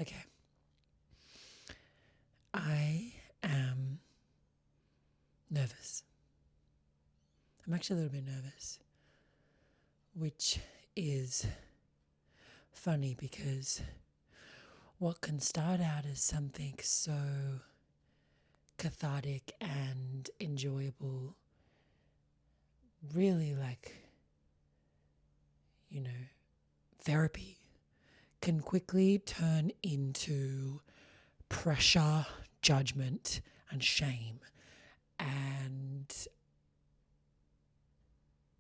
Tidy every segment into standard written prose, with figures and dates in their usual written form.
Okay. I am nervous. I'm actually a little bit nervous, which is funny because what can start out as something so cathartic and enjoyable, really therapy, can quickly turn into pressure, judgment, and shame. And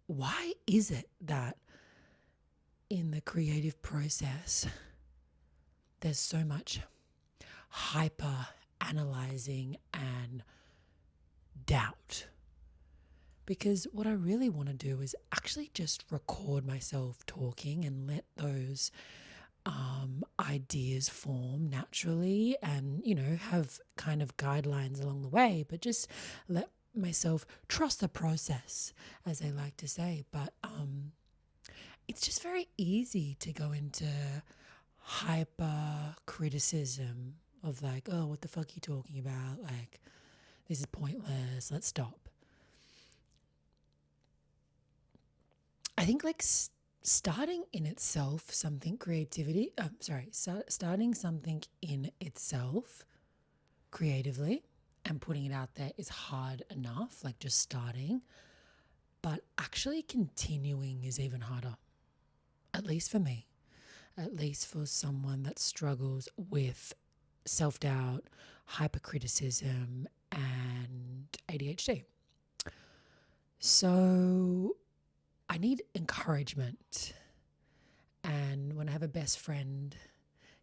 why is it that in the creative process there's so much hyper analyzing and doubt? Because what I really want to do is actually just record myself talking and let those ideas form naturally and, have kind of guidelines along the way, but just let myself trust the process, as they like to say. But it's just very easy to go into hyper criticism of like, oh, what the fuck are you talking about? Like, this is pointless. Let's stop. I think starting in itself something starting something in itself creatively and putting it out there is hard enough, like just starting. But actually continuing is even harder, at least for me, at least for someone that struggles with self-doubt, hypercriticism, and ADHD. So I need encouragement. And when I have a best friend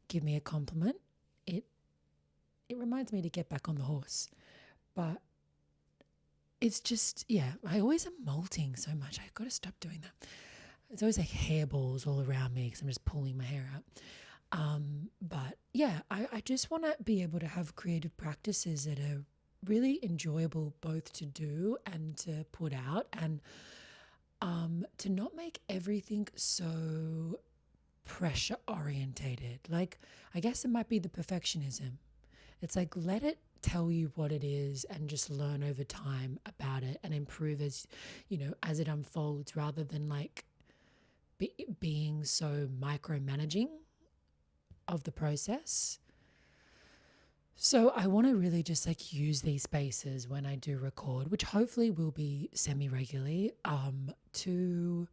give me a compliment, it reminds me to get back on the horse. But it's just, I always am molting so much. I've got to stop doing that. There's always like hairballs all around me because I'm just pulling my hair out. But I just want to be able to have creative practices that are really enjoyable both to do and to put out, and to not make everything so pressure orientated. Like, I guess it might be the perfectionism. It's like, let it tell you what it is and just learn over time about it and improve as it unfolds, rather than like being so micromanaging of the process. So I want to really just like use these spaces when I do record, which hopefully will be semi-regularly, to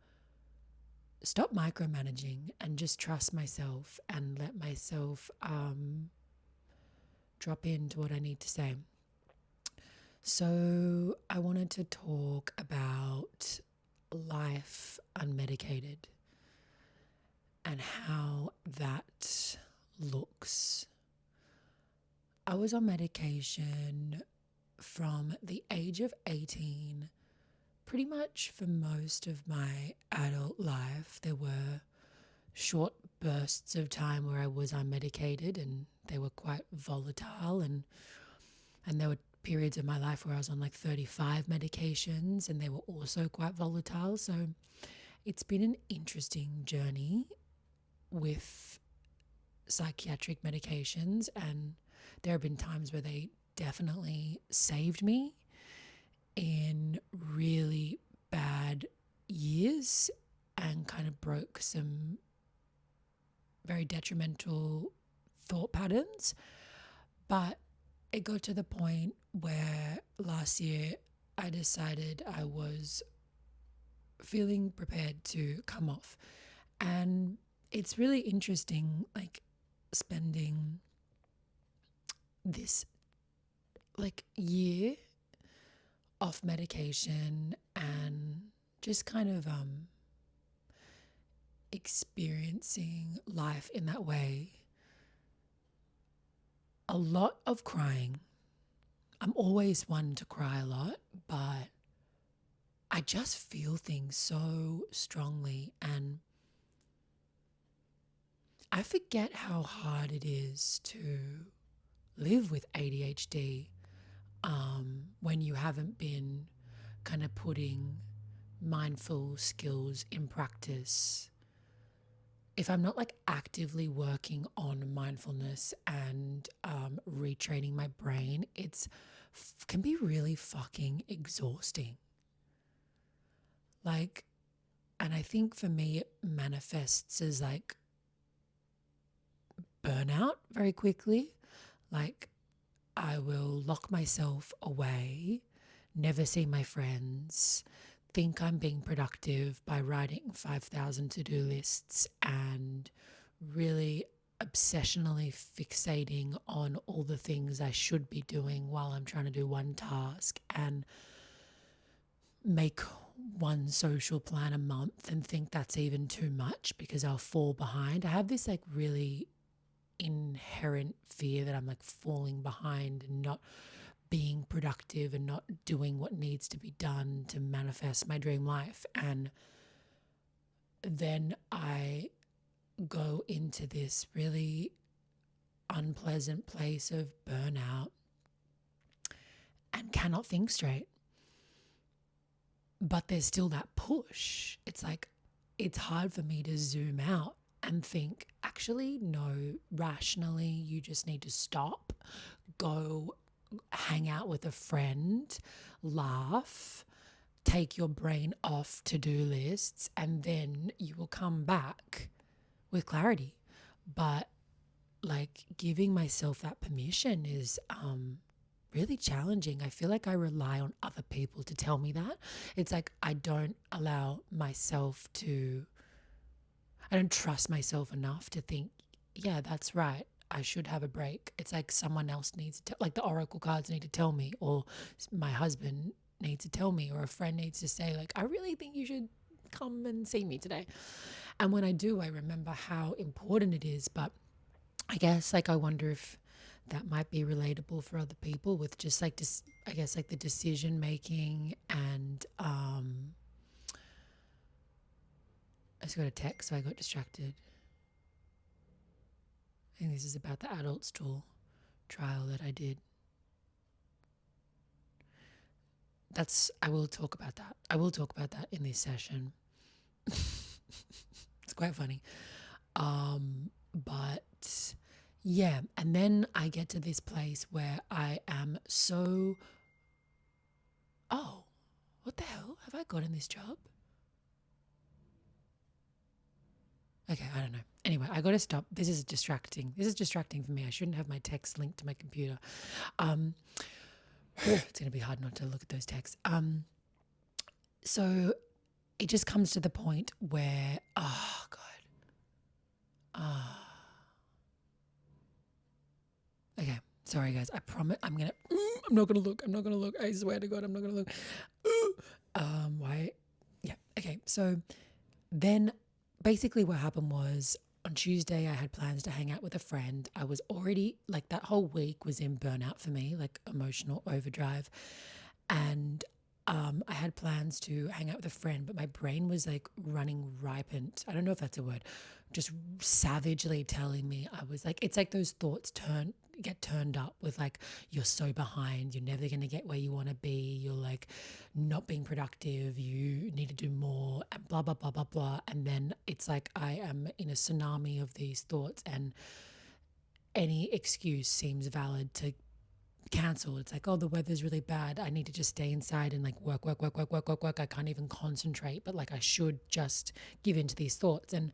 stop micromanaging and just trust myself and let myself drop into what I need to say. So I wanted to talk about life unmedicated and how that looks. I was on medication from the age of 18 pretty much for most of my adult life. There were short bursts of time where I was unmedicated and they were quite volatile, and there were periods of my life where I was on like 35 medications and they were also quite volatile. So it's been an interesting journey with psychiatric medications, and there have been times where they definitely saved me in really bad years and kind of broke some very detrimental thought patterns. But it got to the point where last year I decided I was feeling prepared to come off. And it's really interesting, like, spending this like year off medication and just kind of experiencing life in that way. A lot of crying. I'm always one to cry a lot, but I just feel things so strongly, and I forget how hard it is to live with ADHD when you haven't been kind of putting mindful skills in practice. if I'm not like actively working on mindfulness and retraining my brain, can be really fucking exhausting. Like, and I think for me it manifests as like burnout very quickly. Like, I will lock myself away, never see my friends, think I'm being productive by writing 5,000 to-do lists and really obsessionally fixating on all the things I should be doing while I'm trying to do one task, and make one social plan a month and think that's even too much because I'll fall behind. I have this like really inherent fear that I'm like falling behind and not being productive and not doing what needs to be done to manifest my dream life. And then I go into this really unpleasant place of burnout and cannot think straight. But there's still that push. It's like, it's hard for me to zoom out and think, actually, no, rationally, you just need to stop, go hang out with a friend, laugh, take your brain off to-do lists, and then you will come back with clarity. But like, giving myself that permission is really challenging. I feel like I rely on other people to tell me that. It's like I don't trust myself enough to think, yeah, that's right, I should have a break. It's like someone else needs to, like the oracle cards need to tell me, or my husband needs to tell me, or a friend needs to say like, I really think you should come and see me today. And when I do, I remember how important it is. But I guess like I wonder if that might be relatable for other people with just like I guess like the decision making. And I just got a text, so I got distracted. I think this is about the adult stool trial that I did. I will talk about that. I will talk about that in this session. It's quite funny. But yeah, and then I get to this place where I am so, oh, what the hell? Have I gotten this job? Okay, I don't know. Anyway, I got to stop. This is distracting. This is distracting for me. I shouldn't have my text linked to my computer. It's going to be hard not to look at those texts. So it just comes to the point where, oh, God. Okay, sorry, guys. I promise I'm not going to look. I'm not going to look. I swear to God, I'm not going to look. Why? Yeah, okay. So then basically what happened was, on Tuesday, I had plans to hang out with a friend. I was already, like, that whole week was in burnout for me, like emotional overdrive. And I had plans to hang out with a friend, but my brain was like running ripened. I don't know if that's a word, just savagely telling me, I was like, it's like those thoughts get turned up with like, you're so behind, you're never going to get where you want to be, you're like not being productive, you need to do more, and blah, blah, blah, blah, blah. And then it's like I am in a tsunami of these thoughts, and any excuse seems valid to cancel. It's like, oh, the weather's really bad, I need to just stay inside and like work. I can't even concentrate, but like I should just give in to these thoughts. And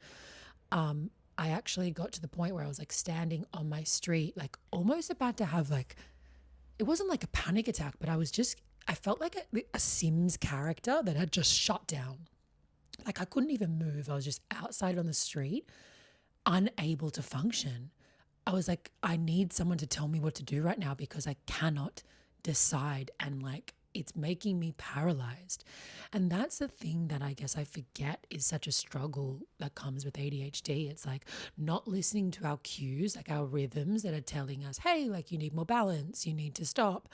I actually got to the point where I was like standing on my street, like almost about to have like, it wasn't like a panic attack, but I felt like a Sims character that had just shut down. Like I couldn't even move. I was just outside on the street, unable to function. I was like, I need someone to tell me what to do right now because I cannot decide, and like it's making me paralyzed. And that's the thing that I guess I forget is such a struggle that comes with ADHD. It's like not listening to our cues, like our rhythms that are telling us, hey, like you need more balance, you need to stop.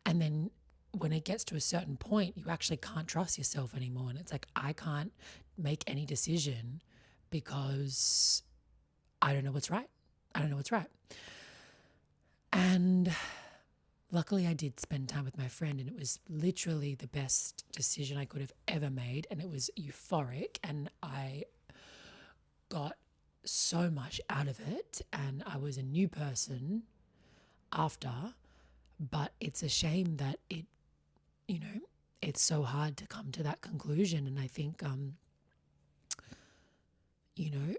And then when it gets to a certain point, you actually can't trust yourself anymore. And it's like, I can't make any decision because I don't know what's right. And luckily I did spend time with my friend, and it was literally the best decision I could have ever made. And it was euphoric. And I got so much out of it, and I was a new person after. But it's a shame that it's so hard to come to that conclusion. And I think, you know,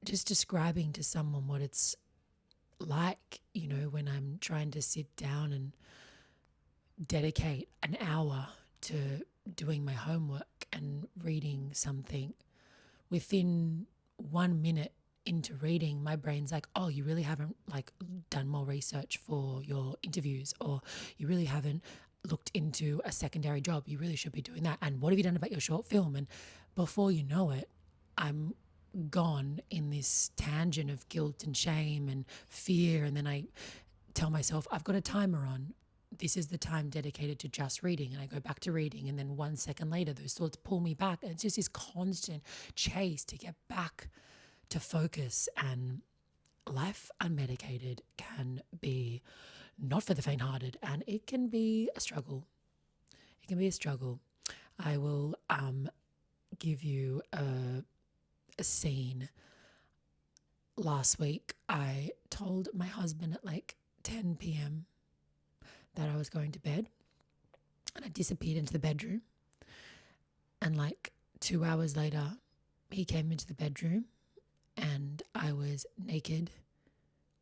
just describing to someone what it's like, when I'm trying to sit down and dedicate an hour to doing my homework and reading something, within 1 minute into reading, my brain's like, oh, you really haven't done more research for your interviews, or you really haven't looked into a secondary job. You really should be doing that. And what have you done about your short film? And before you know it, I'm gone in this tangent of guilt and shame and fear. And then I tell myself, I've got a timer on. This is the time dedicated to just reading. And I go back to reading. And then 1 second later, those thoughts pull me back. And it's just this constant chase to get back to focus. And life unmedicated can be not for the faint-hearted, and it can be a struggle. It can be a struggle. I will give you a scene. Last week, I told my husband at 10 p.m. that I was going to bed, and I disappeared into the bedroom. And 2 hours later, he came into the bedroom, and I was naked,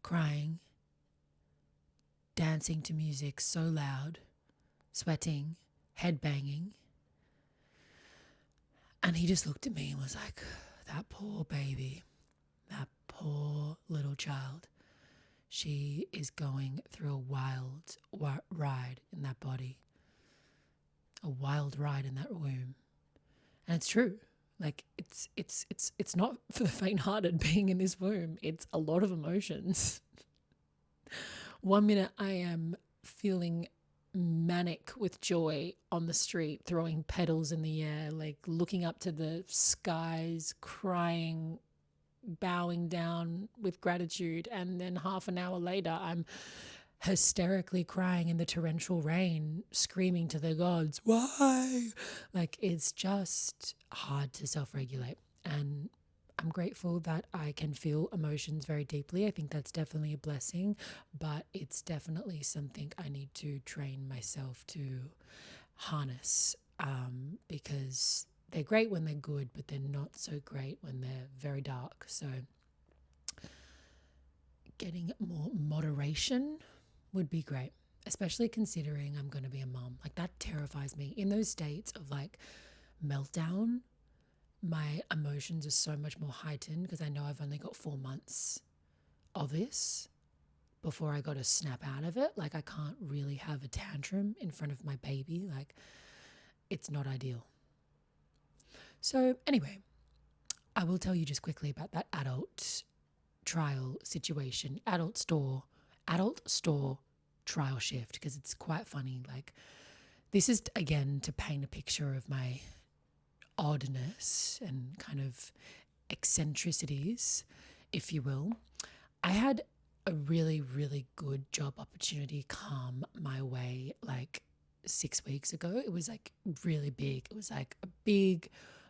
crying, dancing to music so loud, sweating, head banging. And he just looked at me and was like, that poor baby, that poor little child. She is going through a wild ride in that body, a wild ride in that womb. And it's true. It's not for the faint-hearted being in this womb. It's a lot of emotions. 1 minute I am feeling manic with joy on the street, throwing petals in the air, looking up to the skies, crying, bowing down with gratitude. And then half an hour later, I'm hysterically crying in the torrential rain, screaming to the gods, why? It's just hard to self-regulate. And I'm grateful that I can feel emotions very deeply. I think that's definitely a blessing, but it's definitely something I need to train myself to harness, because they're great when they're good, but they're not so great when they're very dark. So getting more moderation would be great, especially considering I'm going to be a mom. That terrifies me. In those states of meltdown, my emotions are so much more heightened because I know I've only got 4 months of this before I got to snap out of it. I can't really have a tantrum in front of my baby. It's not ideal. So anyway, I will tell you just quickly about that adult trial situation, adult store trial shift, because it's quite funny. This is, again, to paint a picture of my oddness and kind of eccentricities, if you will. I had a really, really good job opportunity come my way 6 weeks ago. It was really big. It was a big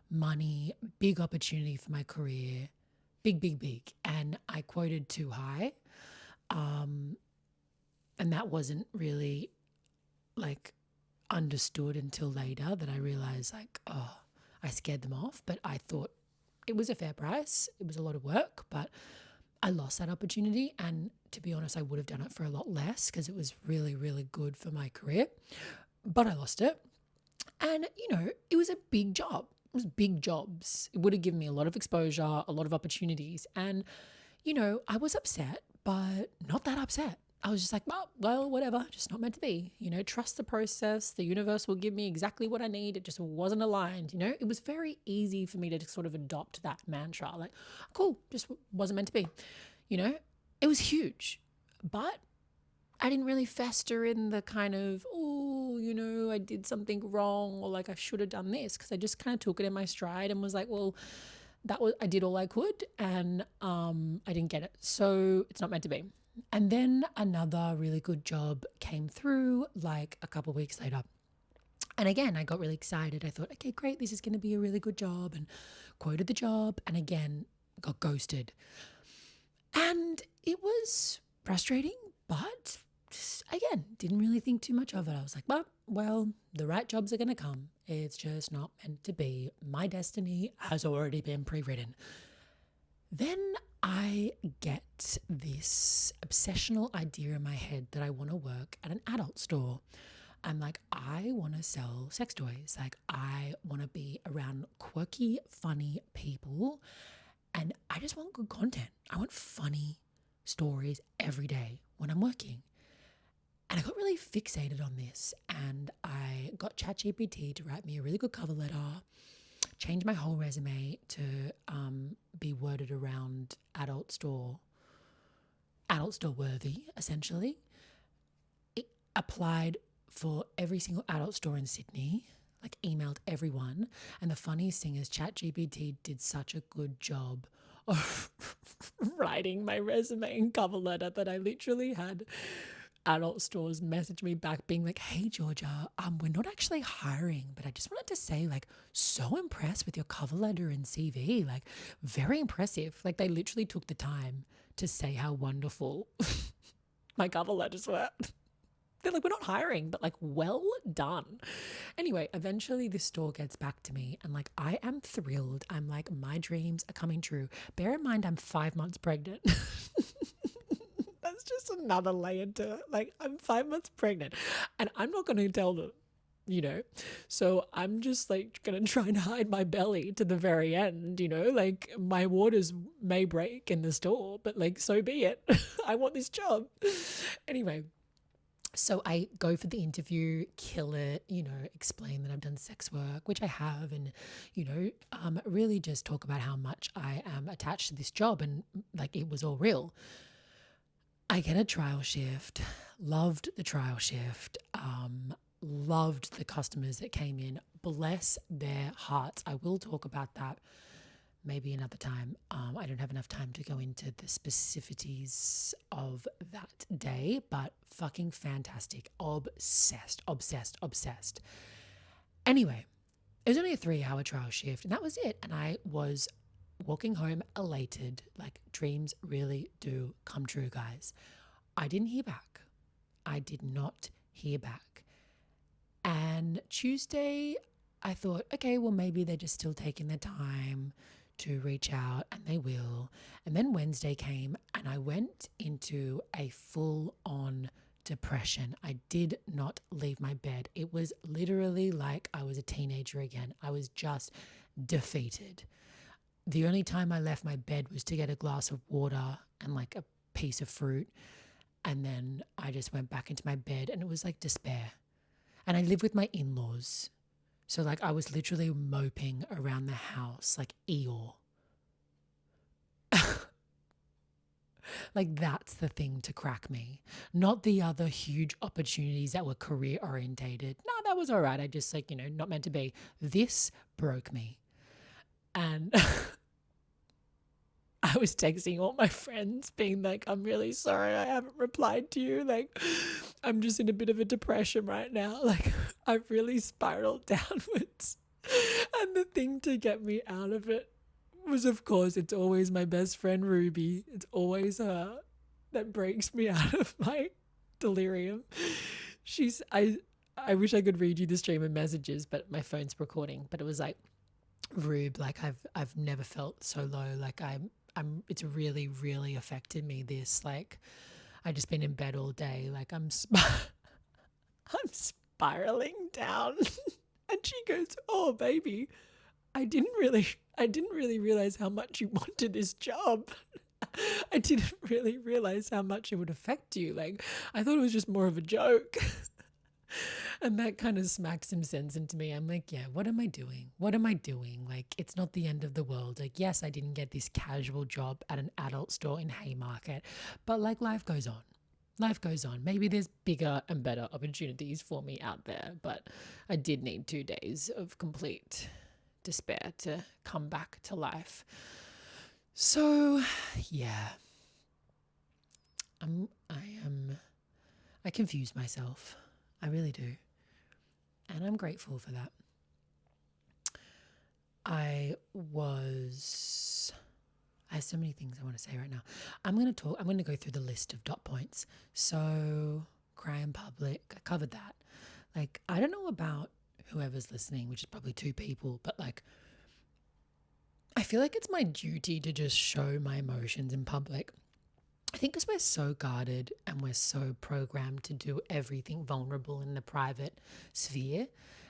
money, big opportunity for my career, big. And I quoted too high. And that wasn't really understood until later, that I realized I scared them off, but I thought it was a fair price. It was a lot of work, but I lost that opportunity. And to be honest, I would have done it for a lot less because it was really, really good for my career, but I lost it. And, it was a big job. It was big jobs. It would have given me a lot of exposure, a lot of opportunities. And, I was upset, but not that upset. I was just well, whatever, just not meant to be. Trust the process. The universe will give me exactly what I need. It just wasn't aligned. It was very easy for me to sort of adopt that mantra. Cool, just wasn't meant to be. It was huge, but I didn't really fester in the kind of, I did something wrong, or I should have done this, because I just kind of took it in my stride and was well, I did all I could, and I didn't get it. So it's not meant to be. And then another really good job came through a couple of weeks later. And again, I got really excited. I thought, okay, great, this is going to be a really good job, and quoted the job, and again, got ghosted. And it was frustrating, but just, again, didn't really think too much of it. I was like, well, the right jobs are going to come. It's just not meant to be. My destiny has already been pre-written. Then I get this obsessional idea in my head that I want to work at an adult store. I'm like, I want to sell sex toys. Like, I want to be around quirky, funny people. And I just want good content. I want funny stories every day when I'm working. And I got really fixated on this. And I got ChatGPT to write me a really good cover letter, changed my whole resume to be worded around adult store worthy, essentially. It applied for every single adult store in Sydney, like emailed everyone. And the funniest thing is ChatGPT did such a good job of writing my resume and cover letter that I literally had adult stores message me back being like, hey Georgia, we're not actually hiring, but I just wanted to say, like, so impressed with your cover letter and CV, like very impressive. Like, they literally took the time to say how wonderful my cover letters were. They're like, we're not hiring, but like, well done. Anyway, eventually this store gets back to me and like, I am thrilled. I'm like, my dreams are coming true. Bear in mind, I'm 5 months pregnant. That's just another layer to it. Like, I'm 5 months pregnant and I'm not going to tell them, you know? So I'm just like going to try and hide my belly to the very end, you know? Like, my waters may break in the store, but like, so be it. I want this job. Anyway. So I go for the interview, kill it, you know, explain that I've done sex work, which I have, and, you know, really just talk about how much I am attached to this job and like it was all real. I get a trial shift, loved the trial shift, loved the customers that came in, bless their hearts. I will talk about that maybe another time. I don't have enough time to go into the specificities of that day, but fucking fantastic. Obsessed, obsessed, obsessed. Anyway, it was only a 3-hour trial shift and that was it. And I was walking home elated. Like, dreams really do come true, guys. I didn't hear back. I did not hear back. And Tuesday, I thought, okay, well, maybe they're just still taking their time to reach out, and they will. And then Wednesday came and I went into a full-on depression. I did not leave my bed. It was literally like I was a teenager again. I was just defeated. The only time I left my bed was to get a glass of water and like a piece of fruit. And then I just went back into my bed and it was like despair. And I live with my in-laws. So like I was literally moping around the house like Eeyore. Like, that's the thing to crack me. Not the other huge opportunities that were career orientated. No, that was all right. I just like, you know, not meant to be. This broke me. And I was texting all my friends being like, I'm really sorry I haven't replied to you. Like, I'm just in a bit of a depression right now. Like, I've really spiraled downwards. And the thing to get me out of it was, of course, it's always my best friend Ruby. It's always her that breaks me out of my delirium. I wish I could read you the stream of messages, but my phone's recording. But it was like, Rube, like I've never felt so low. Like it's really, really affected me. This, like, I just been in bed all day. Like I'm spiraling down. And she goes, oh baby, I didn't really realize how much you wanted this job. I didn't really realize how much it would affect you. Like, I thought it was just more of a joke. And that kind of smacked some sense into me. I'm like, yeah, what am I doing? What am I doing? Like, it's not the end of the world. Like, yes, I didn't get this casual job at an adult store in Haymarket, but like, life goes on. Life goes on. Maybe there's bigger and better opportunities for me out there, but I did need 2 days of complete despair to come back to life. So, yeah, I confuse myself. I really do. and I'm grateful for that. I have so many things I want to say right now. I'm going to go through the list of dot points. So, cry in public, I covered that. Like, I don't know about whoever's listening, which is probably 2 people, but like, I feel like it's my duty to just show my emotions in public. I think because we're so guarded and we're so programmed to do everything vulnerable in the private sphere.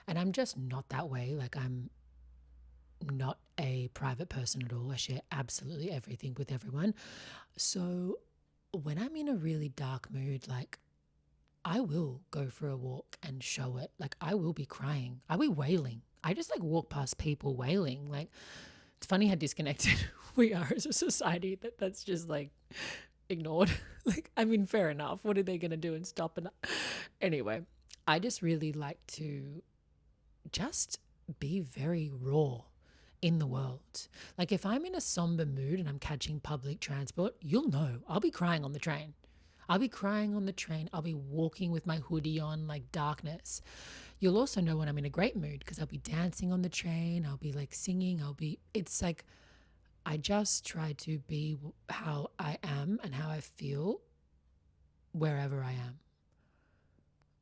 And I'm just not that way. Like, I'm not a private person at all. I share absolutely everything with everyone. So when I'm in a really dark mood, like, I will go for a walk and show it. Like, I will be crying. I'll be wailing. I just like walk past people wailing. Like, it's funny how disconnected we are as a society that's just like ignored. Like, I mean, fair enough. What are they going to do and stop it? Anyway, I just really like to just be very raw in the world. Like, if I'm in a somber mood and I'm catching public transport, you'll know I'll be crying on the train. I'll be crying on the train. I'll be walking with my hoodie on, like darkness. You'll also know when I'm in a great mood because I'll be dancing on the train. I'll be like singing. It's like, I just try to be how I am and how I feel wherever I am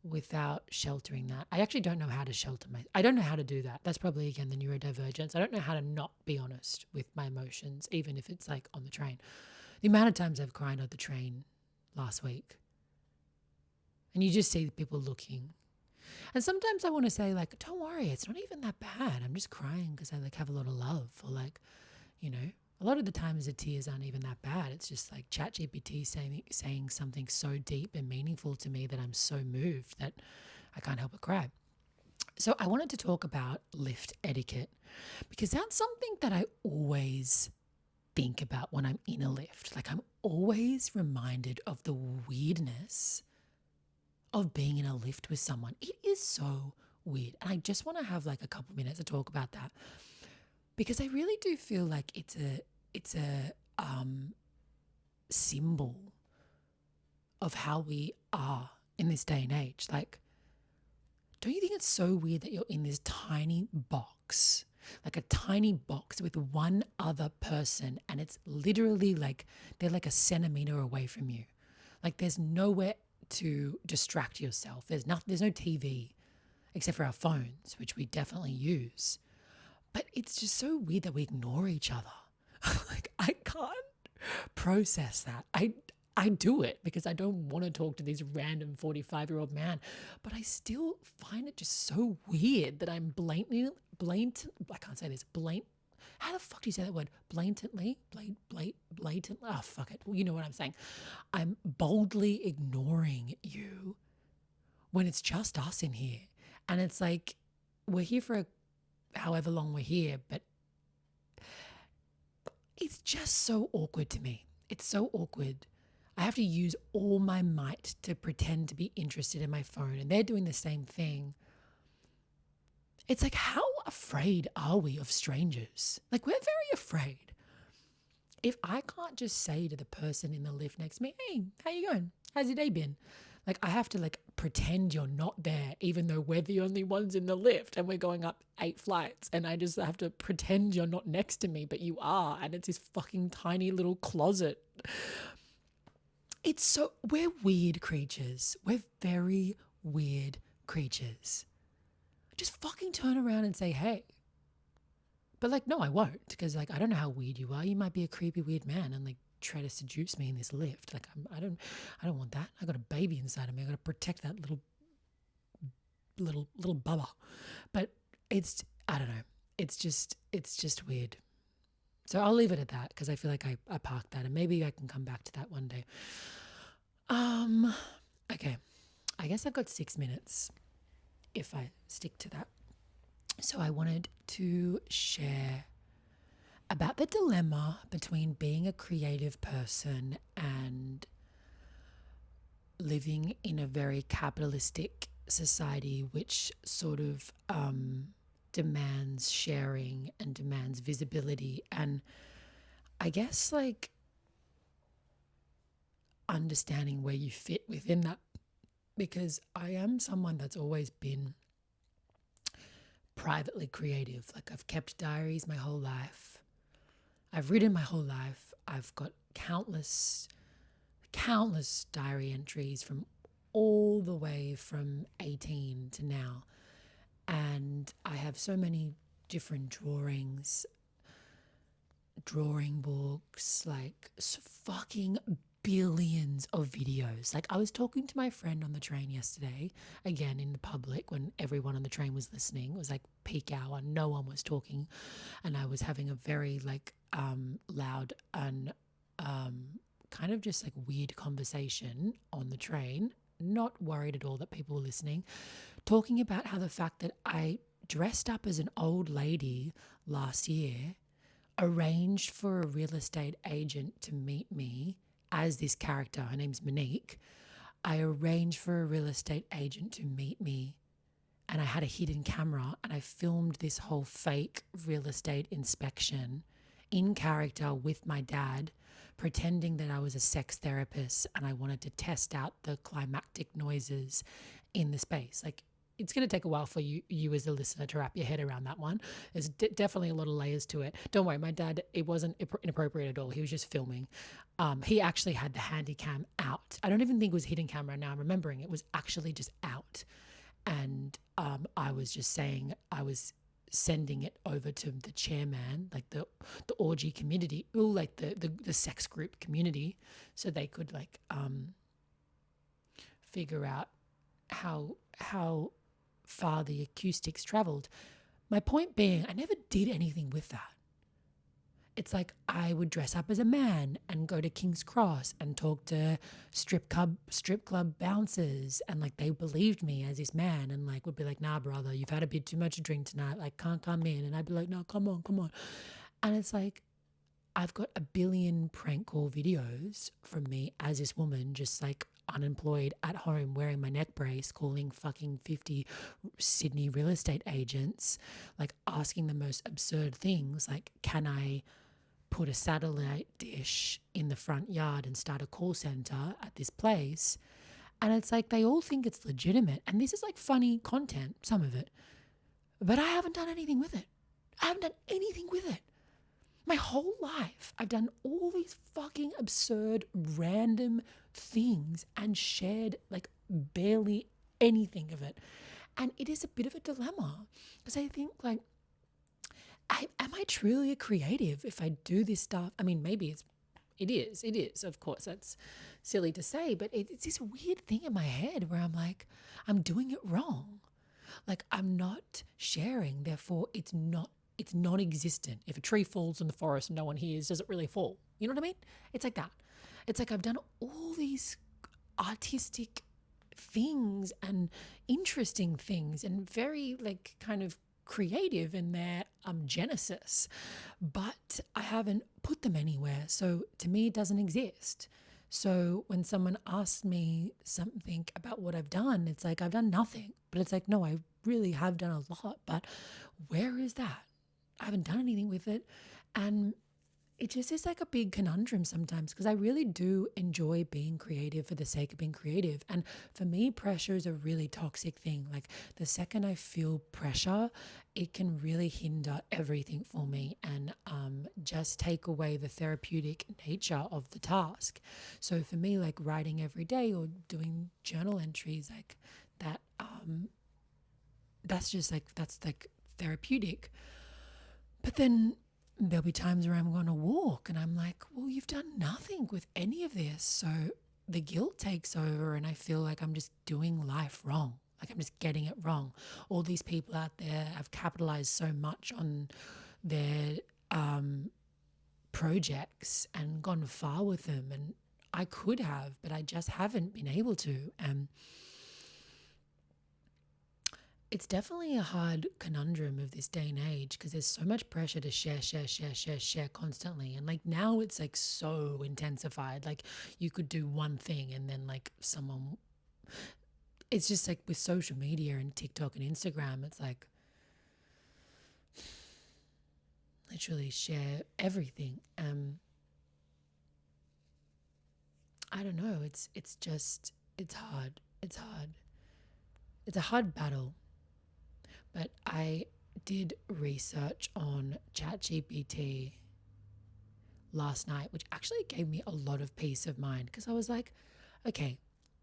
without sheltering that. I actually don't know how to shelter I don't know how to do that. That's probably, again, the neurodivergence. I don't know how to not be honest with my emotions, even if it's like on the train. The amount of times I've cried on the train last week, and you just see people looking. And sometimes I want to say, like, don't worry, it's not even that bad. I'm just crying because I like have a lot of love, or like, you know, a lot of the times the tears aren't even that bad. It's just like ChatGPT saying something so deep and meaningful to me that I'm so moved that I can't help but cry. So I wanted to talk about lift etiquette because that's something that I always think about when I'm in a lift. Like, I'm always reminded of the weirdness of being in a lift with someone. It is so weird. And I just want to have like a couple minutes to talk about that because I really do feel like it's a symbol of how we are in this day and age. Like, don't you think it's so weird that you're in this tiny box, like a tiny box with one other person, and it's literally like they're like a centimeter away from you. Like, there's nowhere to distract yourself. There's no TV except for our phones, which we definitely use. But it's just so weird that we ignore each other. Like, I can't process that. I do it because I don't want to talk to this random 45-year-old man, but I still find it just so weird that I'm blatant, I can't say this, how the fuck do you say that word? Blatantly? Oh, fuck it. Well, you know what I'm saying. I'm boldly ignoring you when it's just us in here. And it's like, we're here for however long we're here, but it's just so awkward to me. It's so awkward. I have to use all my might to pretend to be interested in my phone, and they're doing the same thing. It's like, how afraid are we of strangers? Like, we're very afraid. If I can't just say to the person in the lift next to me, hey, how you going? How's your day been? Like, I have to like pretend you're not there, even though we're the only ones in the lift and we're going up 8 flights, and I just have to pretend you're not next to me, but you are, and it's this fucking tiny little closet. We're weird creatures. We're very weird creatures. Just fucking turn around and say, hey. But like, no, I won't, because like, I don't know how weird you are. You might be a creepy, weird man and like try to seduce me in this lift. Like, I don't want that. I got a baby inside of me. I got to protect that little bubba. But I don't know. It's just weird. So I'll leave it at that because I feel like I parked that, and maybe I can come back to that one day. Okay. I guess I've got 6 minutes if I stick to that. So I wanted to share about the dilemma between being a creative person and living in a very capitalistic society, which sort of demands sharing and demands visibility. And I guess like understanding where you fit within that, because I am someone that's always been privately creative. Like I've kept diaries my whole life. I've written my whole life. I've got countless diary entries from all the way from 18 to now. And I have so many different drawing books, like fucking billions of videos. Like I was talking to my friend on the train yesterday, again in the public when everyone on the train was listening. It was like peak hour, no one was talking, and I was having a very loud and kind of just like weird conversation on the train, not worried at all that people were listening, talking about how the fact that I dressed up as an old lady last year, arranged for a real estate agent to meet me as this character. Her name's Monique. I arranged for a real estate agent to meet me, and I had a hidden camera and I filmed this whole fake real estate inspection in character with my dad, pretending that I was a sex therapist and I wanted to test out the climactic noises in the space. Like, it's going to take a while for you as a listener to wrap your head around that one. There's definitely a lot of layers to it. Don't worry, my dad, it wasn't inappropriate at all. He was just filming. He actually had the handy cam out. I don't even think it was hidden camera now. I'm remembering it was actually just out. And I was just saying, I was sending it over to the chairman, like the orgy community, like the sex group community, so they could like figure out how far the acoustics traveled. My point being, I never did anything with that. It's like I would dress up as a man and go to King's Cross and talk to strip club bouncers, and like they believed me as this man, and like would be like, nah brother, you've had a bit too much to drink tonight, like can't come in. And I'd be like, no, come on. And it's like I've got a billion prank call videos from me as this woman, just like unemployed at home, wearing my neck brace, calling fucking 50 Sydney real estate agents, like asking the most absurd things, like, can I put a satellite dish in the front yard and start a call center at this place? And it's like they all think it's legitimate, and this is like funny content, some of it, but I haven't done anything with it. I haven't done anything with it. My whole life, I've done all these fucking absurd, random things and shared like barely anything of it. And it is a bit of a dilemma because I think like, am I truly a creative if I do this stuff? I mean, maybe it is, of course, that's silly to say, but it's this weird thing in my head where I'm like, I'm doing it wrong. Like I'm not sharing, therefore it's non-existent. If a tree falls in the forest and no one hears, does it really fall? You know what I mean? It's like that. It's like I've done all these artistic things and interesting things and very like kind of creative in their genesis, but I haven't put them anywhere. So to me, it doesn't exist. So when someone asks me something about what I've done, it's like I've done nothing. But it's like, no, I really have done a lot. But where is that? I haven't done anything with it. And it just is like a big conundrum sometimes because I really do enjoy being creative for the sake of being creative. And for me, pressure is a really toxic thing. Like the second I feel pressure, it can really hinder everything for me and just take away the therapeutic nature of the task. So for me, like writing every day or doing journal entries like that, that's like therapeutic. But then there'll be times where I'm going to walk and I'm like, well, you've done nothing with any of this. So the guilt takes over and I feel like I'm just doing life wrong. Like I'm just getting it wrong. All these people out there have capitalized so much on their projects and gone far with them. And I could have, but I just haven't been able to. And it's definitely a hard conundrum of this day and age because there's so much pressure to share constantly. And like now it's like so intensified. Like you could do one thing and then like someone, it's just like with social media and TikTok and Instagram, it's like literally share everything. I don't know. It's hard. It's a hard battle. But I did research on ChatGPT last night, which actually gave me a lot of peace of mind, because I was like, okay,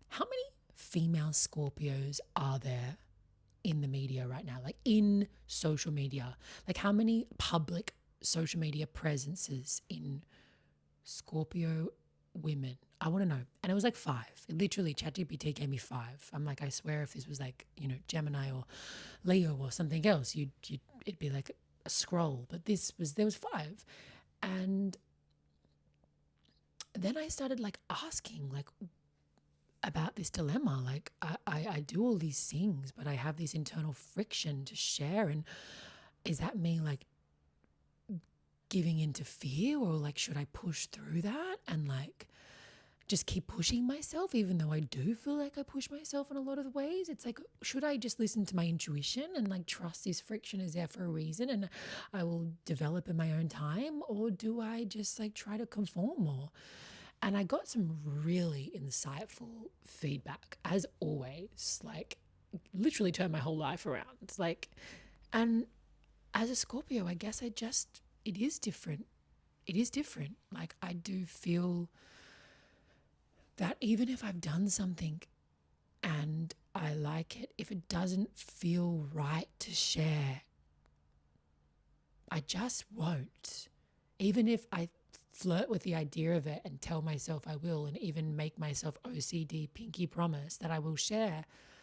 how many female Scorpios are there in the media right now? Like in social media, like how many public social media presences in Scorpio women? I want to know. And it was like 5. It literally, ChatGPT gave me 5. I'm like, I swear if this was like, you know, Gemini or Leo or something else, it'd be like a scroll. But there was 5. And then I started like asking like about this dilemma. Like I do all these things, but I have this internal friction to share. And is that me like giving into fear, or like should I push through that and like just keep pushing myself, even though I do feel like I push myself in a lot of ways? It's like, should I just listen to my intuition and like trust this friction is there for a reason and I will develop in my own time? Or do I just like try to conform more? And I got some really insightful feedback, as always, like literally turned my whole life around. It's like, and as a Scorpio, I guess it is different. It is different. Like I do feel that even if I've done something and I like it, if it doesn't feel right to share, I just won't. Even if I flirt with the idea of it and tell myself I will, and even make myself OCD pinky promise that I will share,